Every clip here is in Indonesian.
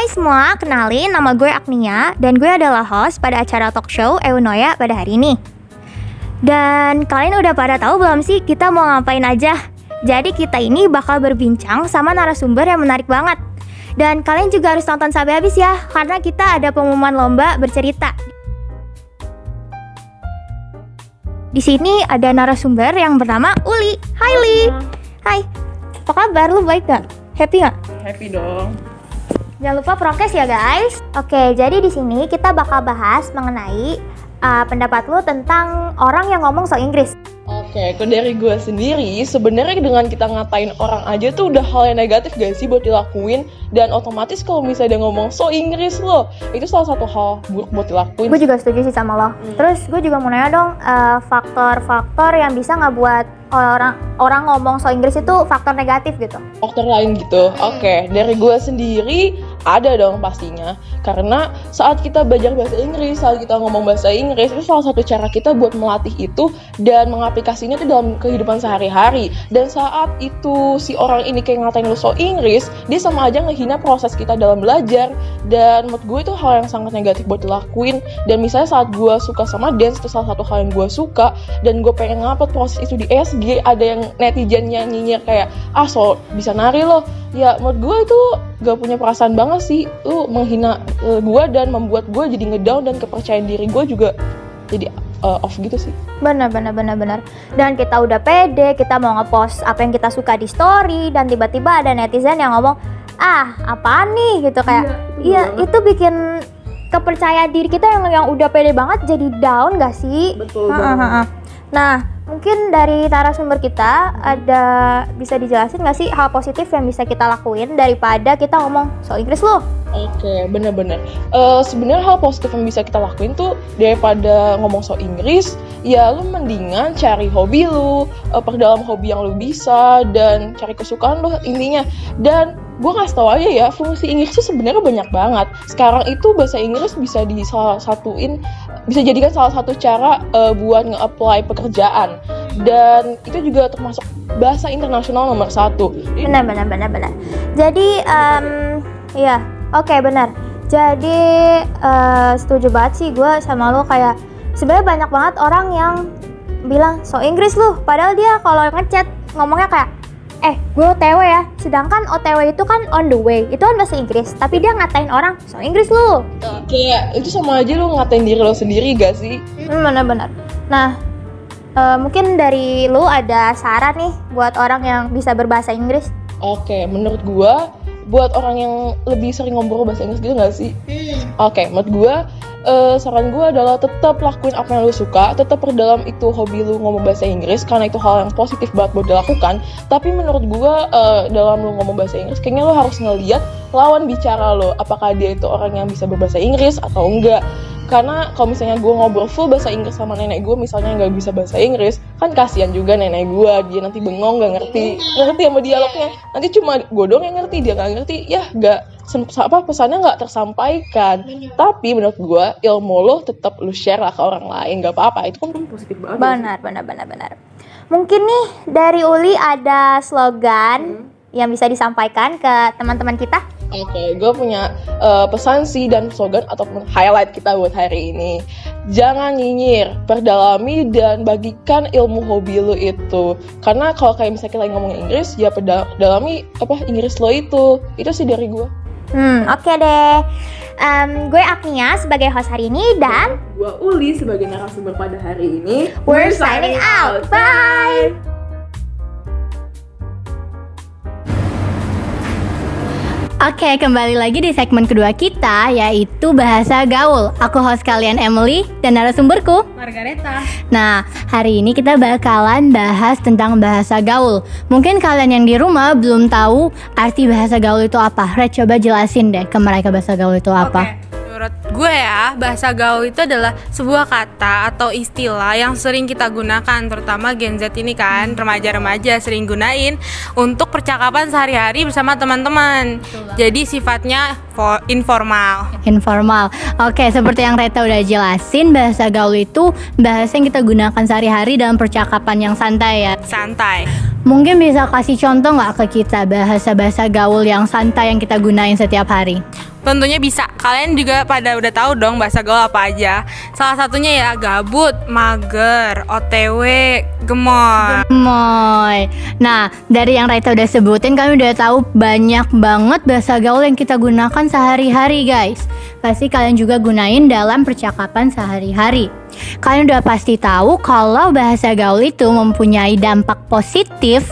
Hai semua, kenalin nama gue Agnia dan gue adalah host pada acara talk show Eunoia pada hari ini. Dan kalian udah pada tahu belum sih kita mau ngapain aja? Jadi kita ini bakal berbincang sama narasumber yang menarik banget. Dan kalian juga harus tonton sampai habis ya, karena kita ada pengumuman lomba bercerita. Di sini ada narasumber yang bernama Uli. Hai Li. Hai. Apa kabar? Lu baik gak? Happy gak? Happy dong. Jangan lupa prokes ya guys. Oke, jadi di sini kita bakal bahas mengenai pendapat lu tentang orang yang ngomong so Inggris. Oke, kalau dari gue sendiri, sebenarnya dengan kita ngatain orang aja tuh udah hal yang negatif gak sih buat dilakuin. Dan otomatis kalau misalnya dia ngomong so Inggris loh, itu salah satu hal buruk buat dilakuin. Gue juga setuju sih sama lo. Terus gue juga mau nanya dong, faktor-faktor yang bisa ngebuat orang ngomong so Inggris itu faktor negatif gitu. Faktor lain gitu. Oke, dari gue sendiri ada dong pastinya. Karena saat kita belajar bahasa Inggris, saat kita ngomong bahasa Inggris, itu salah satu cara kita buat melatih itu dan mengaplikasinya itu dalam kehidupan sehari-hari. Dan saat itu si orang ini kayak ngatain lu so Inggris, dia sama aja ngehina proses kita dalam belajar. Dan menurut gue itu hal yang sangat negatif buat dilakuin. Dan misalnya saat gue suka sama dance, itu salah satu hal yang gue suka, dan gue pengen ngupload proses itu di SG, ada yang netizen nyinyir kayak so bisa nari loh. Ya menurut gue itu gak punya perasaan banget sih. Lu menghina gue dan membuat gue jadi ngedown, dan kepercayaan diri gue juga jadi off gitu sih. Benar. Dan kita udah pede, kita mau ngepost apa yang kita suka di story, dan tiba-tiba ada netizen yang ngomong apaan nih gitu, kayak itu bikin kepercayaan diri kita yang udah pede banget jadi down gak sih? Betul banget. Nah, mungkin dari narasumber kita ada bisa dijelasin nggak sih hal positif yang bisa kita lakuin daripada kita ngomong so Inggris loh? Oke, bener. Sebenarnya hal positif yang bisa kita lakuin tuh daripada ngomong so Inggris, ya lu mendingan cari hobi lu, perdalam hobi yang lu bisa, dan cari kesukaan lu intinya. Dan gue kasih tau aja ya, fungsi Inggris tuh sebenarnya banyak banget. Sekarang itu bahasa Inggris bisa jadikan salah satu cara buat nge-apply pekerjaan. Dan itu juga termasuk bahasa internasional nomor 1. Benar. Jadi oke, benar. Jadi setuju banget sih gue sama lo, kayak sebenarnya banyak banget orang yang bilang so Inggris lu, padahal dia kalau ngechat ngomongnya kayak gue OTW ya, sedangkan OTW itu kan on the way, itu kan bahasa Inggris, tapi dia ngatain orang so Inggris lu. Kayak itu sama aja lu ngatain diri lo sendiri gak sih? Benar. Nah, mungkin dari lu ada saran nih buat orang yang bisa berbahasa Inggris? Oke, menurut gua buat orang yang lebih sering ngobrol bahasa Inggris gitu gak sih? Oke, menurut gua saran gue adalah tetap lakuin apa yang lu suka, tetap perdalam itu hobi lu ngomong bahasa Inggris, karena itu hal yang positif banget buat dilakukan. Tapi menurut gue dalam lu ngomong bahasa Inggris, kayaknya lu harus ngeliat lawan bicara lo, apakah dia itu orang yang bisa berbahasa Inggris atau enggak. Karena kalau misalnya gue ngobrol full bahasa Inggris sama nenek gue misalnya nggak bisa bahasa Inggris, kan kasihan juga nenek gue, dia nanti bengong, nggak ngerti sama dialognya, nanti cuma gue doang yang ngerti, dia nggak ngerti, ya pesannya nggak tersampaikan. Tapi menurut gue ilmu lo tetap lu share lah ke orang lain, nggak apa-apa, itu kan positif banget. Benar. Mungkin nih dari Uli ada slogan yang bisa disampaikan ke teman-teman kita? Oke, gue punya pesan sih dan slogan ataupun highlight kita buat hari ini. Jangan nyinyir, perdalami dan bagikan ilmu hobi lo itu. Karena kalau kayak misalnya kita ngomong Inggris, ya perdalami Inggris lo itu. Itu sih dari gue. Oke deh. Gue Agnia sebagai host hari ini, dan gue Uli sebagai narasumber pada hari ini. We're signing out. Bye. Oke, kembali lagi di segmen kedua kita, yaitu bahasa gaul. Aku host kalian Emily dan narasumberku Margareta. Nah, hari ini kita bakalan bahas tentang bahasa gaul. Mungkin kalian yang di rumah belum tahu arti bahasa gaul itu apa. Red, coba jelasin deh ke mereka bahasa gaul itu apa. Menurut gue ya, bahasa gaul itu adalah sebuah kata atau istilah yang sering kita gunakan, terutama Gen Z ini kan, remaja-remaja sering gunain untuk percakapan sehari-hari bersama teman-teman. Jadi sifatnya informal. Oke, seperti yang Reta udah jelasin, bahasa gaul itu bahasa yang kita gunakan sehari-hari dalam percakapan yang santai ya. Santai. Mungkin bisa kasih contoh nggak ke kita bahasa-bahasa gaul yang santai yang kita gunain setiap hari? Tentunya bisa. Kalian juga pada udah tahu dong bahasa gaul apa aja. Salah satunya ya gabut, mager, OTW, gemoy. Moy. Nah, dari yang Reta udah sebutin, kami udah tahu banyak banget bahasa gaul yang kita gunakan sehari-hari, guys. Pasti kalian juga gunain dalam percakapan sehari-hari. Kalian udah pasti tahu kalau bahasa gaul itu mempunyai dampak positif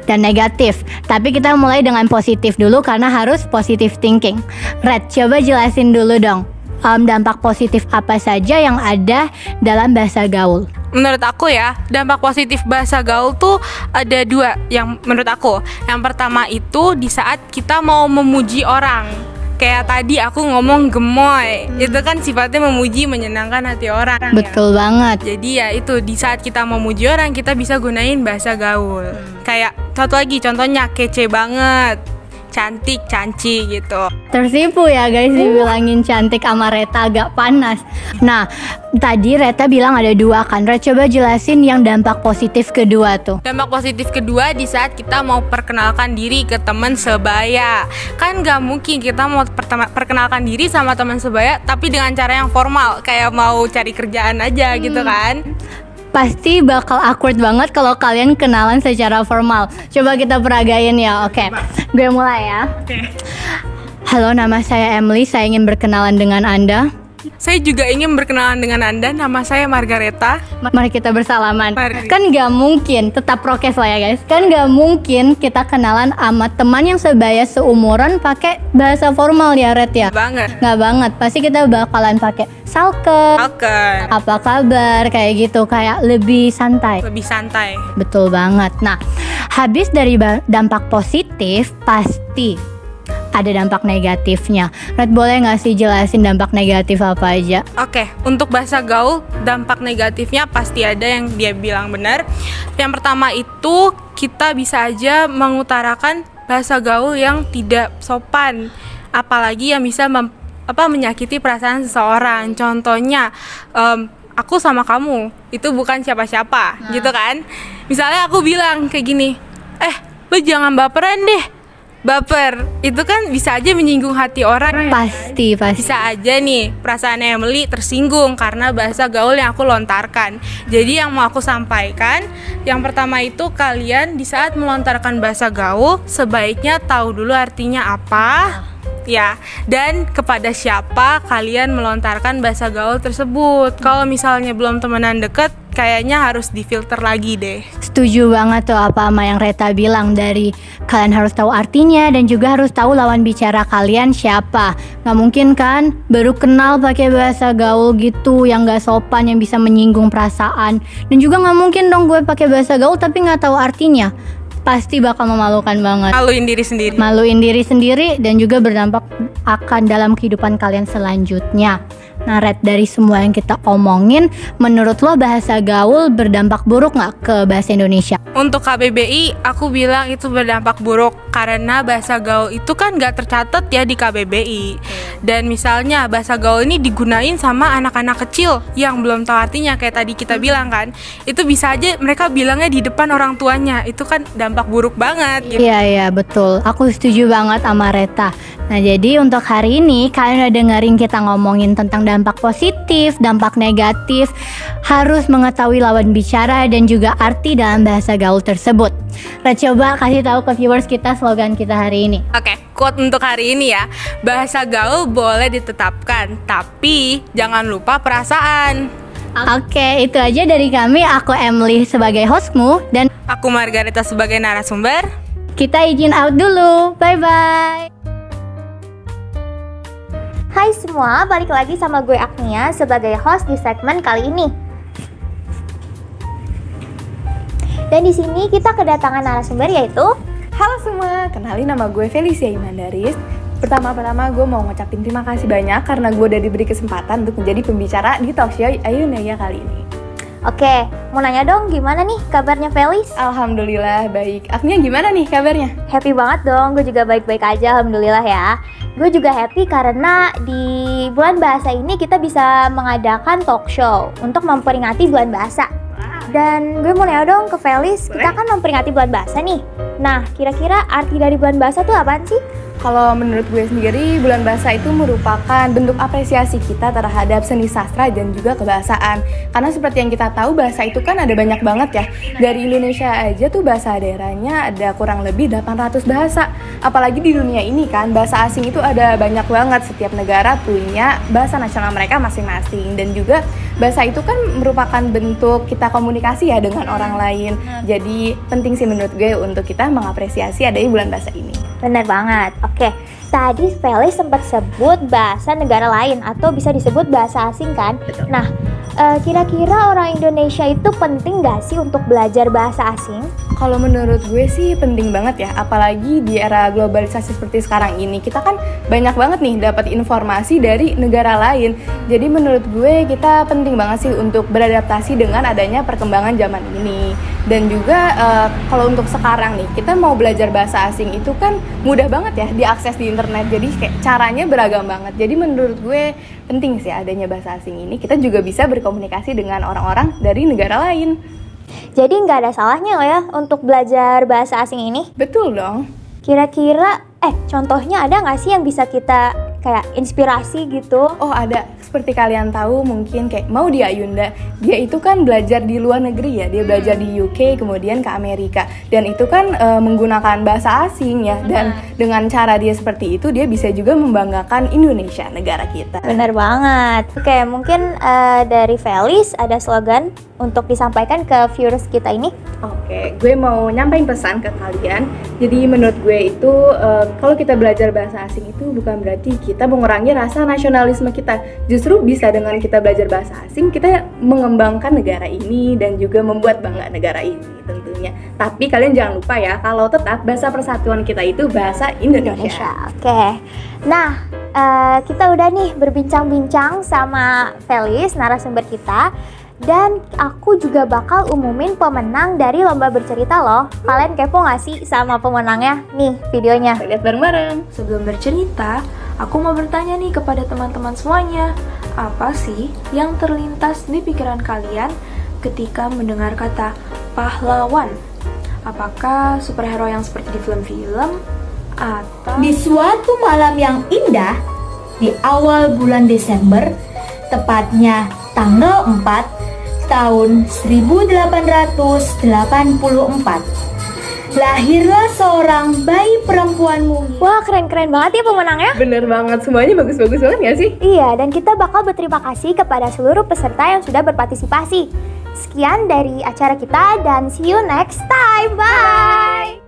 dan negatif. Tapi kita mulai dengan positif dulu karena harus positive thinking. Red, coba jelasin dulu dong. Dampak positif apa saja yang ada dalam bahasa gaul? Menurut aku ya, dampak positif bahasa gaul tuh ada dua yang menurut aku. Yang pertama itu di saat kita mau memuji orang. Kayak tadi aku ngomong gemoy, itu kan sifatnya memuji, menyenangkan hati orang. Betul banget. Jadi ya itu di saat kita memuji orang kita bisa gunain bahasa gaul. Kayak satu lagi contohnya kece banget, cantik, canci gitu. Tersipu ya guys dibilangin cantik sama Reta, agak panas. Nah, tadi Reta bilang ada dua kan. Red, coba jelasin yang dampak positif kedua tuh. Dampak positif kedua di saat kita mau perkenalkan diri ke teman sebaya. Kan gak mungkin kita mau perkenalkan diri sama teman sebaya tapi dengan cara yang formal, kayak mau cari kerjaan aja gitu kan. Pasti bakal awkward banget kalau kalian kenalan secara formal. Coba kita peragain ya. Oke, gue mulai ya. Halo, nama saya Emily. Saya ingin berkenalan dengan Anda. Saya juga ingin berkenalan dengan Anda. Nama saya Margareta. Mari kita bersalaman. Mari. Kan gak mungkin, tetap prokes lah ya guys. Kan gak mungkin kita kenalan sama teman yang sebaya seumuran pakai bahasa formal ya Red ya. Banget. Nggak banget, pasti kita bakalan pakai salke, Falcon. apa kabar, kayak gitu, kayak lebih santai. Lebih santai. Betul banget. Nah, habis dari dampak positif, pasti ada dampak negatifnya. Red, boleh nggak sih jelasin dampak negatif apa aja? Oke, untuk bahasa gaul, dampak negatifnya pasti ada yang dia bilang benar. Yang pertama itu kita bisa aja mengutarakan bahasa gaul yang tidak sopan, apalagi yang bisa menyakiti perasaan seseorang. Contohnya, aku sama kamu itu bukan siapa-siapa, gitu kan? Misalnya aku bilang kayak gini, lu jangan baperan deh. Baper, itu kan bisa aja menyinggung hati orang. Pasti. Bisa aja nih perasaan Emily tersinggung karena bahasa gaul yang aku lontarkan. Jadi yang mau aku sampaikan, yang pertama itu kalian di saat melontarkan bahasa gaul sebaiknya tahu dulu artinya apa, ya, dan kepada siapa kalian melontarkan bahasa gaul tersebut. Kalau misalnya belum temenan deket, kayaknya harus difilter lagi deh. Setuju banget tuh apa sama yang Reta bilang, dari kalian harus tahu artinya dan juga harus tahu lawan bicara kalian siapa. Nggak mungkin kan baru kenal pakai bahasa gaul gitu yang nggak sopan, yang bisa menyinggung perasaan. Dan juga nggak mungkin dong gue pakai bahasa gaul tapi nggak tahu artinya. Pasti bakal memalukan banget. Maluin diri sendiri. Maluin diri sendiri dan juga berdampak akan dalam kehidupan kalian selanjutnya. Nah Red, dari semua yang kita omongin, menurut lo bahasa gaul berdampak buruk nggak ke bahasa Indonesia? Untuk KBBI, aku bilang itu berdampak buruk karena bahasa gaul itu kan nggak tercatat ya di KBBI. Dan misalnya bahasa gaul ini digunain sama anak-anak kecil yang belum tahu artinya, kayak tadi kita bilang kan, itu bisa aja mereka bilangnya di depan orang tuanya, itu kan dampak buruk banget gitu. Iya betul, aku setuju banget sama Reta. Nah jadi untuk hari ini kalian udah dengerin kita ngomongin tentang dampak positif, dampak negatif, harus mengetahui lawan bicara dan juga arti dalam bahasa gaul tersebut. Red, coba kasih tahu ke viewers kita slogan kita hari ini. Oke, quote untuk hari ini ya. Bahasa gaul boleh ditetapkan, tapi jangan lupa perasaan. Oke, itu aja dari kami. Aku Emily sebagai hostmu dan Aku Margareta sebagai narasumber. kita izin out dulu. Bye-bye. Hai semua, balik lagi sama gue Agnia sebagai host di segmen kali ini. Dan di sini kita kedatangan narasumber yaitu Halo semua, kenalin nama gue Felicia Imandaris. Pertama-tama gue mau ngucapin terima kasih banyak karena gue udah diberi kesempatan untuk menjadi pembicara di talk show Eunoia kali ini. Oke, mau nanya dong gimana nih kabarnya Felis? Alhamdulillah baik. Agnia gimana nih kabarnya? Happy banget dong, gue juga baik-baik aja alhamdulillah ya. Gue juga happy karena di bulan bahasa ini kita bisa mengadakan talk show untuk memperingati bulan bahasa. Dan gue mau nanya dong ke Felis, kita kan memperingati bulan bahasa nih. Nah, kira-kira arti dari bulan bahasa tuh apaan sih? Kalau menurut gue sendiri, bulan bahasa itu merupakan bentuk apresiasi kita terhadap seni sastra dan juga kebahasaan. Karena seperti yang kita tahu, bahasa itu kan ada banyak banget ya. Dari Indonesia aja tuh bahasa daerahnya ada kurang lebih 800 bahasa. Apalagi di dunia ini kan, bahasa asing itu ada banyak banget. Setiap negara punya bahasa nasional mereka masing-masing. Dan juga bahasa itu kan merupakan bentuk kita komunikasi ya dengan orang lain. Jadi penting sih menurut gue untuk kita mengapresiasi adanya bulan bahasa ini. Bener banget. Oke, tadi Felis sempat sebut bahasa negara lain atau bisa disebut bahasa asing kan? Betul. Nah, kira-kira orang Indonesia itu penting gak sih untuk belajar bahasa asing? Kalau menurut gue sih penting banget ya, apalagi di era globalisasi seperti sekarang ini. Kita kan banyak banget nih dapat informasi dari negara lain. Jadi menurut gue kita penting banget sih untuk beradaptasi dengan adanya perkembangan zaman ini. Dan juga kalau untuk sekarang nih, kita mau belajar bahasa asing itu kan mudah banget ya diakses di internet. Jadi kayak caranya beragam banget. Jadi menurut gue penting sih adanya bahasa asing ini. Kita juga bisa berkomunikasi dengan orang-orang dari negara lain. Jadi nggak ada salahnya loh ya untuk belajar bahasa asing ini. Betul dong. Kira-kira, contohnya ada nggak sih yang bisa kita kayak inspirasi gitu? Oh ada, seperti kalian tahu mungkin kayak Maudy Ayunda. Dia itu kan belajar di luar negeri ya, dia belajar di UK kemudian ke Amerika. Dan itu kan menggunakan bahasa asing ya. Dan dengan cara dia seperti itu, dia bisa juga membanggakan Indonesia, negara kita. Bener banget. Oke, mungkin dari Felis ada slogan untuk disampaikan ke viewers kita ini. Oke, gue mau nyampaikan pesan ke kalian. Jadi menurut gue itu kalau kita belajar bahasa asing itu bukan berarti kita mengurangi rasa nasionalisme kita. Justru bisa dengan kita belajar bahasa asing, kita mengembangkan negara ini dan juga membuat bangga negara ini tentunya. Tapi kalian jangan lupa ya, kalau tetap bahasa persatuan kita itu bahasa Indonesia. Oke. Nah, kita udah nih berbincang-bincang sama Felis, narasumber kita. Dan aku juga bakal umumin pemenang dari lomba bercerita loh. Kalian kepo gak sih sama pemenangnya? Nih videonya. Lihat bareng-bareng. Sebelum bercerita, aku mau bertanya nih kepada teman-teman semuanya. Apa sih yang terlintas di pikiran kalian ketika mendengar kata pahlawan? Apakah superhero yang seperti di film-film? Atau Di suatu malam yang indah, di awal bulan Desember, tepatnya tanggal 4 tahun 1884, lahirlah seorang bayi perempuan mungil. Wah, keren-keren banget ya pemenangnya. Bener banget, semuanya bagus-bagus banget gak sih? Iya, dan kita bakal berterima kasih kepada seluruh peserta yang sudah berpartisipasi. Sekian dari acara kita dan see you next time. Bye!